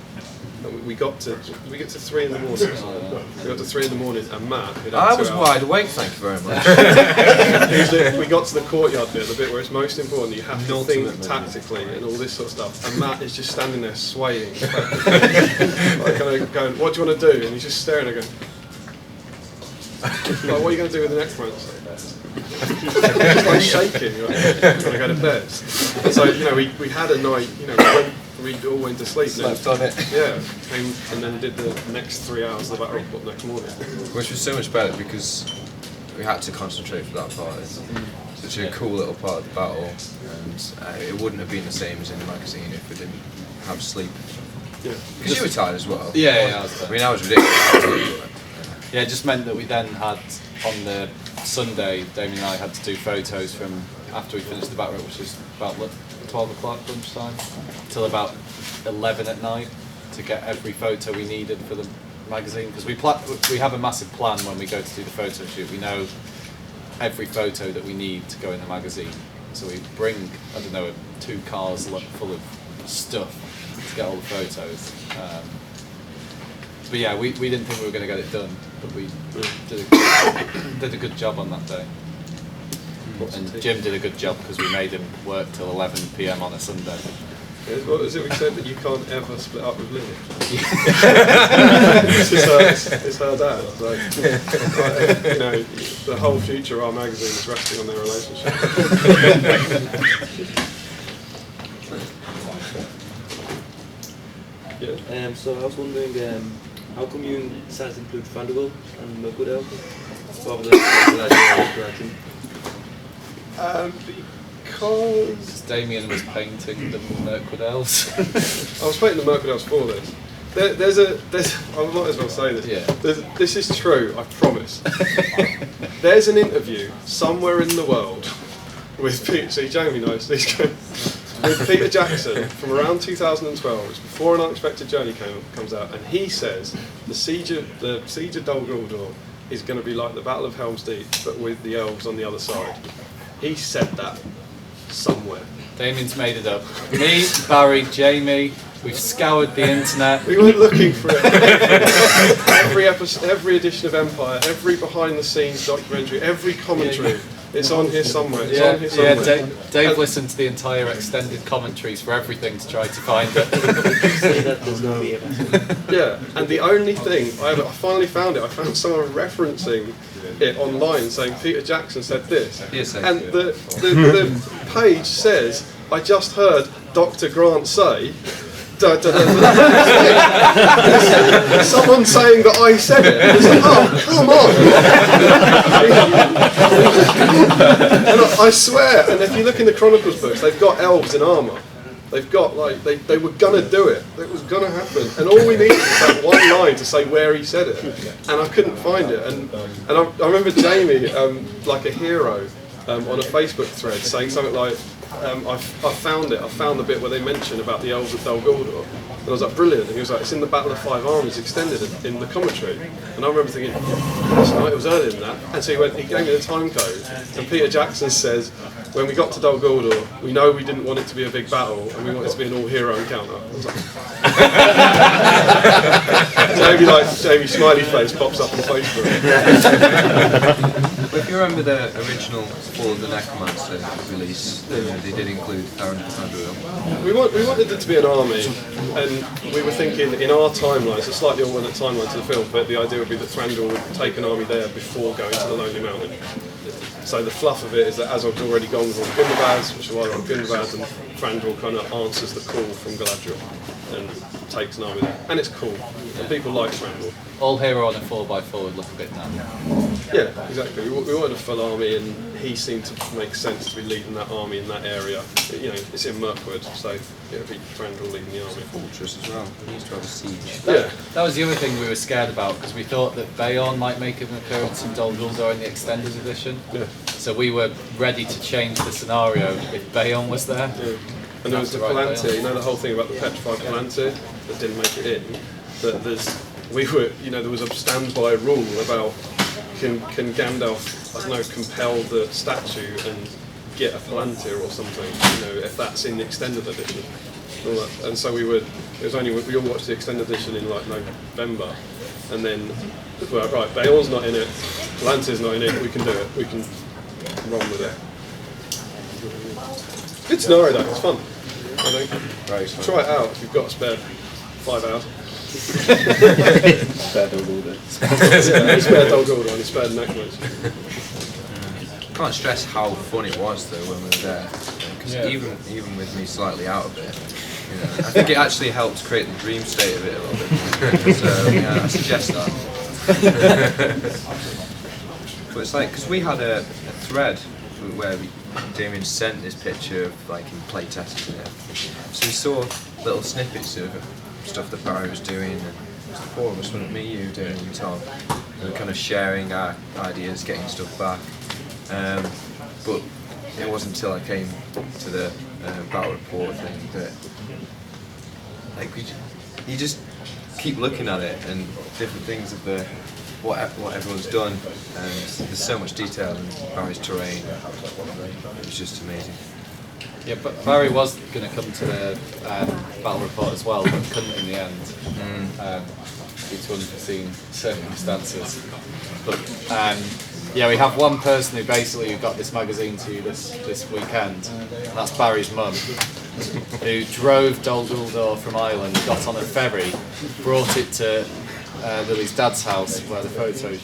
And we got to 3 in the morning. We got to 3 in the morning, and Matt, who'd had I 2 was hours, wide awake, thank you very much. we got to the courtyard bit, the bit where it's most important. You have to think tactically and all this sort of stuff. And Matt is just standing there swaying, like kind of going, "What do you want to do?" And he's just staring at going, like, "What are you going to do with the necromancer?" Just like shaking, like, trying to go to bed. So we had a night, we all went to sleep. Slept on it. Yeah, and then did the next 3 hours of the battle report next morning. Which was so much better because we had to concentrate for that part. It's such a cool little part of the battle, and it wouldn't have been the same as in the magazine if we didn't have sleep. Yeah. Because you were tired as well. Yeah, I was tired. I mean, I was ridiculous. Yeah, it just meant that we then had, on the Sunday, Damian and I had to do photos from after we finished the battle, which was about 12 o'clock lunchtime, till about 11 at night, to get every photo we needed for the magazine. Because we have a massive plan when we go to do the photo shoot. We know every photo that we need to go in the magazine. So we bring, 2 cars full of stuff to get all the photos. But yeah, we didn't think we were going to get it done, but we did a good job on that day. And Jim did a good job because we made him work till 11 PM on a Sunday. What was it we said, that you can't ever split up with Lily? It's her dad. The whole future of our magazine is resting on their relationship. So I was wondering, how come you decided to include Fredericks and Mirkwood Elf rather than because Damian was painting the Mirkwood Elves. I was painting the Mirkwood Elves for this. There's I might as well say this. Yeah. This is true, I promise. There's an interview somewhere in the world with Peter. See, Jamie knows these guys. With Peter Jackson from around 2012, it's before An Unexpected Journey comes out, and he says the siege of Dol Guldur is going to be like the Battle of Helm's Deep, but with the elves on the other side. He said that somewhere. Damian's made it up. Me, Barry, Jamie, we've scoured the internet. We were looking for it. Every edition of Empire, every behind-the-scenes documentary, every commentary. It's on here somewhere. It's on here somewhere. Dave listened to the entire extended commentaries for everything to try to find it. Yeah, and the only thing, I finally found it, I found someone referencing it online saying Peter Jackson said this. And the page says, I just heard Dr. Grant say, someone saying that I said it. It's like, oh, come on! And I swear, and if you look in the Chronicles books, they've got elves in armour. They've got, they were going to do it. It was going to happen. And all we needed was that one line to say where he said it. And I couldn't find it. And I remember Jamie, like a hero, on a Facebook thread saying something like, I found it. I found the bit where they mention about the elves of Dol Guldur, and I was like, brilliant. And he was like, it's in the Battle of Five Armies extended in the commentary. And I remember thinking, that's right, it was earlier than that. And so he gave me the time code, and Peter Jackson says, when we got to Dol Guldur, we know we didn't want it to be a big battle, and we wanted it to be an all-hero encounter. I was like, Jamie smiley face pops up on Facebook. If you remember the original Fall of the Necromancer release, they did include Aaron Thranduil. We wanted it to be an army, and we were thinking in our timeline, it's a slightly alternate timeline to the film, but the idea would be that Thranduil would take an army there before going to the Lonely Mountain. So the fluff of it is that Azog's already gone with all the Gundabads, which are either on Gundabads, and Thranduil kind of answers the call from Galadriel and takes an army there. And it's cool, and people like Thranduil. All hero on a 4x4 would look a bit naff. Yeah, exactly. We wanted a full army, and he seemed to make sense to be leading that army in that area. You know, it's in Mirkwood, so it would be Thranduil leading the army. Fortress as well. He used to have a siege. That was the other thing we were scared about, because we thought that Bayon might make an appearance in Dol Guldur in the extended edition. Yeah. So we were ready to change the scenario if Bayon was there. Yeah. And there was the Palantir, you know, the whole thing about the petrified Palantir that didn't make it in. That there was a standby rule about can Gandalf, I don't know, compel the statue and get a Palantir or something, you know, if that's in the extended edition. And so we all watched the extended edition in like November, and then well, right, Bayon's not in it, Palantir's not in it, we can do it, we can run with it. Good scenario though, it's fun. I think. Try it out if you've got a spare 5 hours. Spare Dol Guldur. Spare Dol Guldur and spare necromancer. Can't stress how fun it was though when we were there. Because even with me slightly out of it, you know, I think it actually helps create the dream state of it a little bit more. So yeah, I suggest that. But it's like, because we had a thread where Damian sent this picture of like in playtesting it. So we saw little snippets of stuff that Barry was doing, and it was the four of us, wasn't it? Me, you, Damian, and Tom. We were kind of sharing our ideas, getting stuff back. But it wasn't until I came to the battle report thing that, like, you just keep looking at it and different things of what everyone's done, and there's so much detail in Barry's terrain. It was just amazing. Yeah, but Barry was going to come to the battle report as well, but couldn't in the end due to unforeseen circumstances. But yeah, we have one person who basically got this magazine to you this weekend, and that's Barry's mum, who drove Dol Guldur from Ireland, got on a ferry, brought it to Lily's dad's house where the photo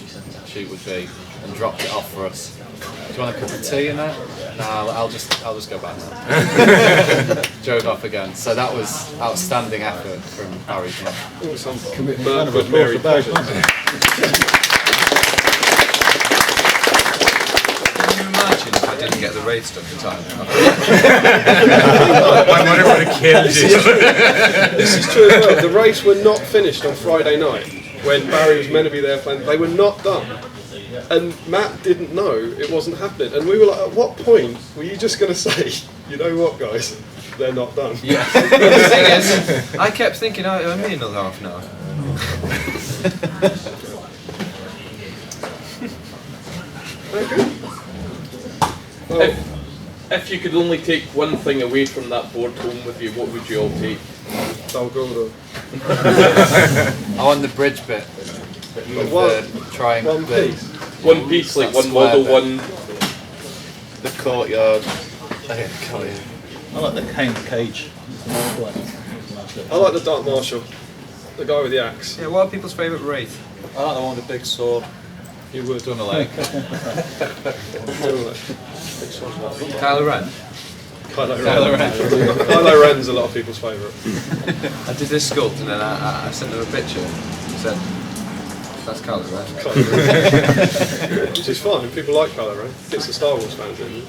shoot would be, and dropped it off for us. Do you want a cup of tea in that? No, I'll just go back now. Drove off again. So that was outstanding effort from Barry's mum. Commitment with Mary Poppins. Imagine if I didn't get the wraiths done in time. My mother would have killed you. This is true as well. The wraiths were not finished on Friday night when Barry was meant to be there playing. They were not done. And Matt didn't know it wasn't happening. And we were like, at what point were you just going to say, you know what, guys, they're not done? Yeah. The thing is, I kept thinking, I need another half an hour. Well, if you could only take one thing away from that board home with you, what would you all take? Dol Guldur. I want the bridge bit. One piece. One piece, like one model, The courtyard. I like the cane cage. I like the Dark Marshal, the guy with the axe. Yeah, what are people's favourite wraith? I like the one with the big sword. You would. Done a leg. Kylo Ren? Kylo Ren's a lot of people's favourite. I did this sculpt and then I sent them a picture and said, that's Kylo Ren. Which is fine, people like Kylo Ren. It's the Star Wars fans, isn't it?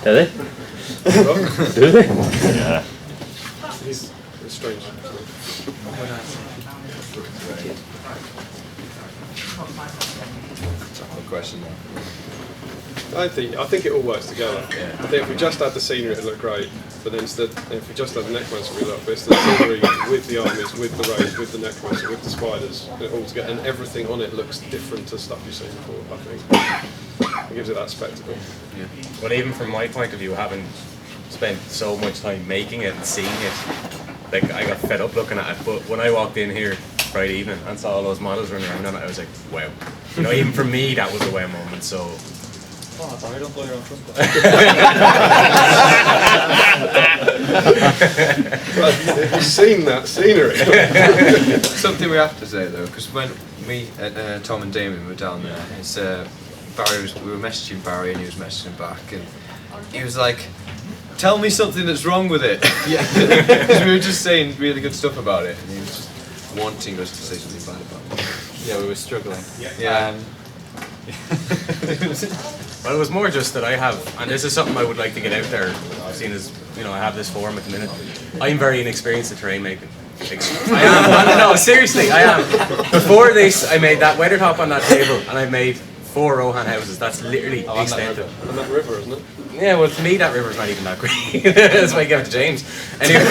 Do they? Do they? Yeah. It's strange. Question. I think it all works together. Yeah. I think if we just had the scenery, it'd look great. But then instead, if we just had the necromancer, we'd look. But it's the scenery with the armies, with the wraiths, with the necromancer, with the spiders, all together, and everything on it looks different to stuff you've seen before. I think it gives it that spectacle. Yeah. But even from my point of view, having spent so much time making it and seeing it, like I got fed up looking at it. But when I walked in here Friday evening and saw all those models running around on it, I was like, wow. You know, even for me, that was a wow moment. So. Oh, sorry, don't blow your own trumpet. You've seen that scenery. Something we have to say though, because when me, Tom and Damian were down there, we were messaging Barry and he was messaging back, and he was like, tell me something that's wrong with it. Because we were just saying really good stuff about it, and he was just wanting us to say something bad about it. Yeah, we were struggling. Yeah. Well, it was more just that I have, and this is something I would like to get out there, seeing as, you know, I have this forum at the minute. I'm very inexperienced at terrain making. I am. No, seriously, I am. Before this, I made that weathertop on that table, and I made 4 Rohan houses. That's literally the extent of it. And that river, isn't it? Yeah, well, to me, that river's not even that great. That's why I gave it to James. Anyway.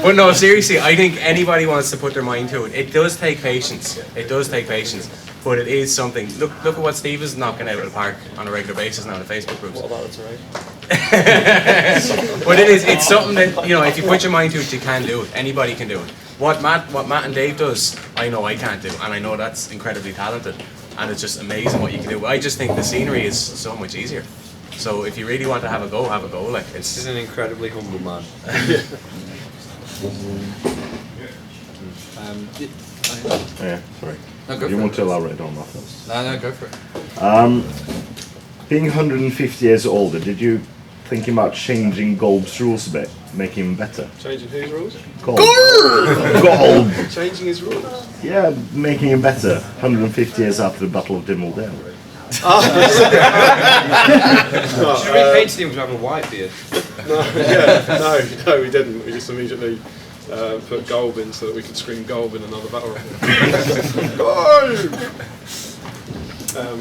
But no, seriously, I think anybody wants to put their mind to it. It does take patience. It does take patience. But it is something. Look at what Steve is knocking out of the park on a regular basis now in the Facebook groups. What about the terrain? But it's something that, you know, if you put your mind to it, you can do it. Anybody can do it. What Matt and Dave does, I know I can't do, and I know that's incredibly talented, and it's just amazing what you can do. I just think the scenery is so much easier. So if you really want to have a go, have a go. Like, it's He's an incredibly humble man. Yeah, sorry. No, go you for want it. to elaborate on that? No, go for it. Being 150 years older, did you think about changing Golb's rules a bit, making him better? Changing whose rules? Golb! Changing his rules? Yeah, making him better. 150 years after the Battle of Dimble Dale. Should we painted him to have a white beard? No, we didn't. We just immediately put Golb in so that we could scream Golb in another battle. Golb!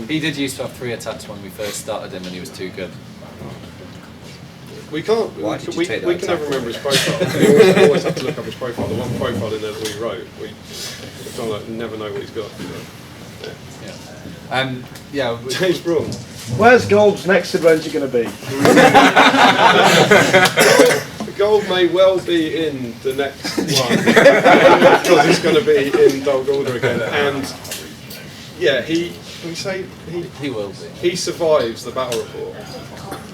He did used to have 3 attacks when we first started him, and he was too good. We can't. Why did you We take can that never attack? remember his profile. We always have to look up his profile. The one profile in there that we wrote, we kind of never know what he's got. James Braun. Where's Golb's next adventure going to be? Gold may well be in the next one because he's going to be in Dol Guldur again, and yeah, he will be. He survives the battle report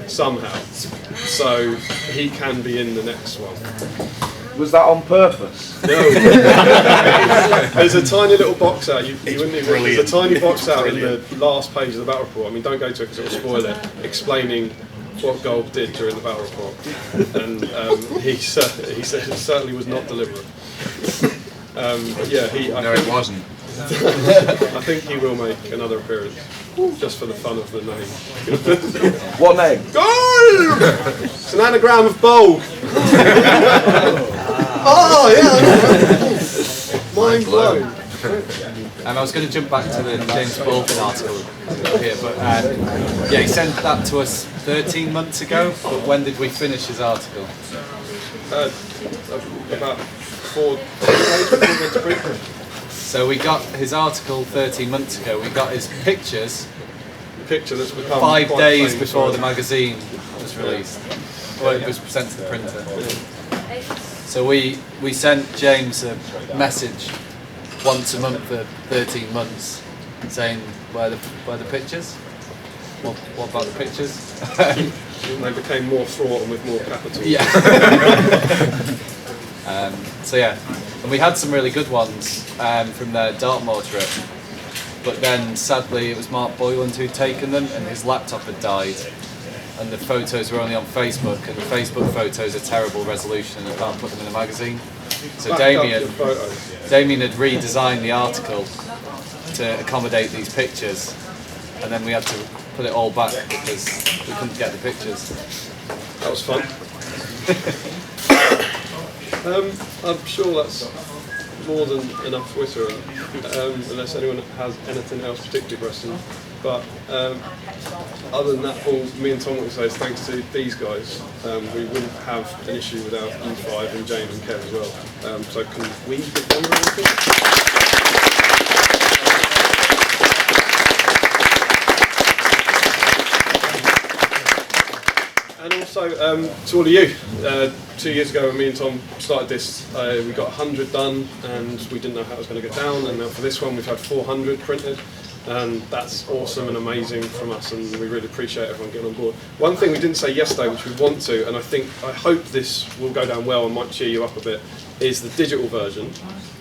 somehow, so he can be in the next one. Was that on purpose? No. There's a tiny little box out. You wouldn't even. There's a tiny box out in the last page of the battle report. I mean, don't go to it because it will spoil it. Explaining what Golb did during the battle report, and he said it certainly was not deliberate. But yeah, it wasn't. I think he will make another appearance, just for the fun of the name. What name? Golb! It's an anagram of bowl. Oh yeah! Mind blown. I was going to jump back to the James Bolton article here, but yeah, he sent that to us 13 months ago. But when did we finish his article? About 4 days. So we got his article 13 months ago. We got his pictures. The picture that's become 5 quite days famous, before right? the magazine was released. Well, it was sent to the printer. So we sent James a message once a month for 13 months, saying where the pictures? What about the pictures? They became more fraught and with more capital. Yeah. So yeah, and we had some really good ones from their Dartmoor trip, but then sadly it was Mark Boyland who'd taken them, and his laptop had died, and the photos were only on Facebook, and the Facebook photos are terrible resolution, and I can't put them in the magazine. So Damian had redesigned the article to accommodate these pictures, and then we had to put it all back because we couldn't get the pictures. That was fun. I'm sure that's more than enough Twitter, unless anyone has anything else particularly pressing. But other than that, all me and Tom want to say is thanks to these guys. We wouldn't have an issue without you 5 and James and Kev as well. So can we give them a round? And also to all of you, 2 years ago when me and Tom started this, we got 100 done and we didn't know how it was going to go down, and now for this one we've had 400 printed, and that's awesome and amazing from us, and we really appreciate everyone getting on board. One thing we didn't say yesterday, which we want to, and I hope this will go down well and might cheer you up a bit, is the digital version,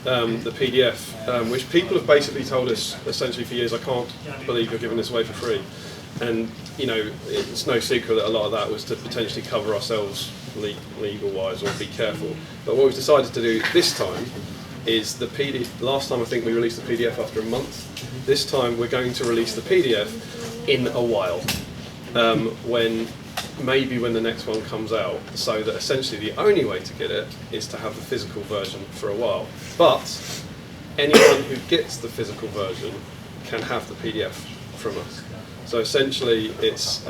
the PDF, which people have basically told us essentially for years, I can't believe you're giving this away for free. And it's no secret that a lot of that was to potentially cover ourselves legal-wise or be careful. But what we've decided to do this time is the PDF. Last time I think we released the PDF after a month. This time we're going to release the PDF in a while, when the next one comes out, so that essentially the only way to get it is to have the physical version for a while. But anyone who gets the physical version can have the PDF from us. So essentially, it's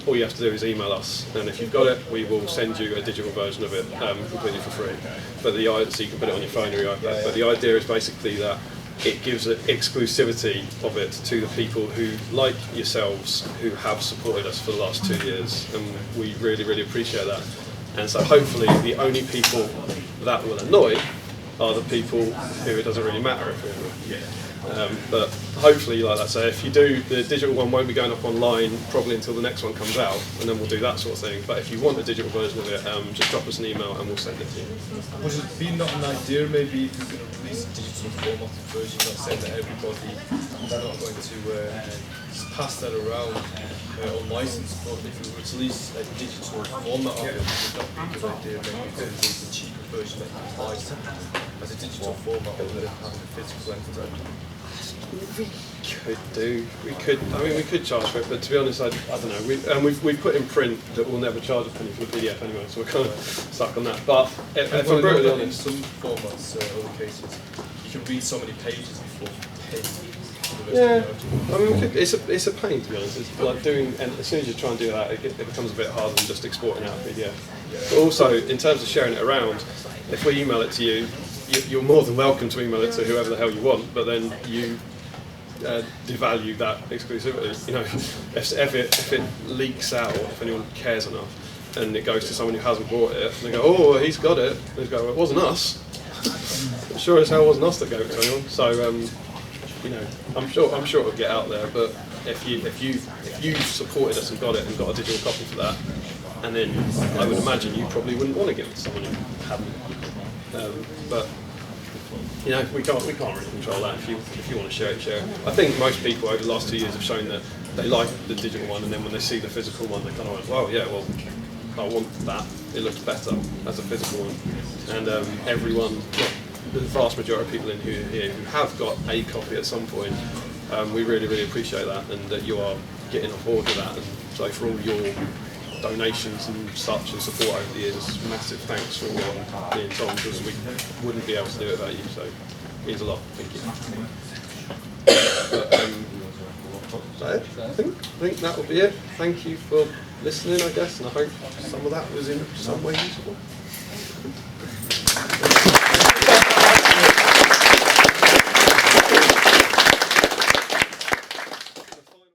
all you have to do is email us, and if you've got it, we will send you a digital version of it completely for free. But so you can put it on your phone or your iPad. But the idea is basically that it gives an exclusivity of it to the people who, like yourselves, who have supported us for the last 2 years, and we really, really appreciate that. And so hopefully, the only people that will annoy are the people who it doesn't really matter if they annoy. But hopefully, like I say, if you do, the digital one won't be going up online probably until the next one comes out, and then we'll do that sort of thing. But if you want a digital version of it, just drop us an email and we'll send it to you. Would it be not an idea maybe if you're going to release a digital formatted version, not saying that everybody, they're not going to pass that around unlicensed, but if we were to release a digital format of it, would that be a good idea maybe to release a cheaper version that you can buy as a digital format rather than having a physical entity? We could charge for it, but to be honest, I don't know. We've put in print that we'll never charge a penny for the PDF anyway, so we're kind of stuck on that. But if I'm brutally honest, in some formats, other cases, you can read so many pages before paying. Yeah, it's a pain, to be honest. It's like and as soon as you try and do that, it becomes a bit harder than just exporting out a PDF. But also, in terms of sharing it around, if we email it to you, you're more than welcome to email it to whoever the hell you want, but then you devalue that exclusivity. If it leaks out, if anyone cares enough, and it goes to someone who hasn't bought it, and they go, "Oh, he's got it," and they go, well, "It wasn't us." I'm sure as hell wasn't us that gave it to anyone. So, I'm sure it'll get out there. But if you supported us and got it and got a digital copy for that, and then I would imagine you probably wouldn't want to give it to someone who hadn't. But we can't really control that. If you want to share it, share it. I think most people over the last 2 years have shown that they like the digital one, and then when they see the physical one, they kind of went, "Well, yeah, well, I want that. It looks better as a physical one." And everyone, the vast majority of people in here who have got a copy at some point, we really, really appreciate that, and that you are getting on board with that. And so for all your donations and such and support over the years, massive thanks for being Tom, because we wouldn't be able to do it without you, so it means a lot. Thank you. But, I think that will be it. Thank you for listening, I guess, and I hope some of that was in some way useful.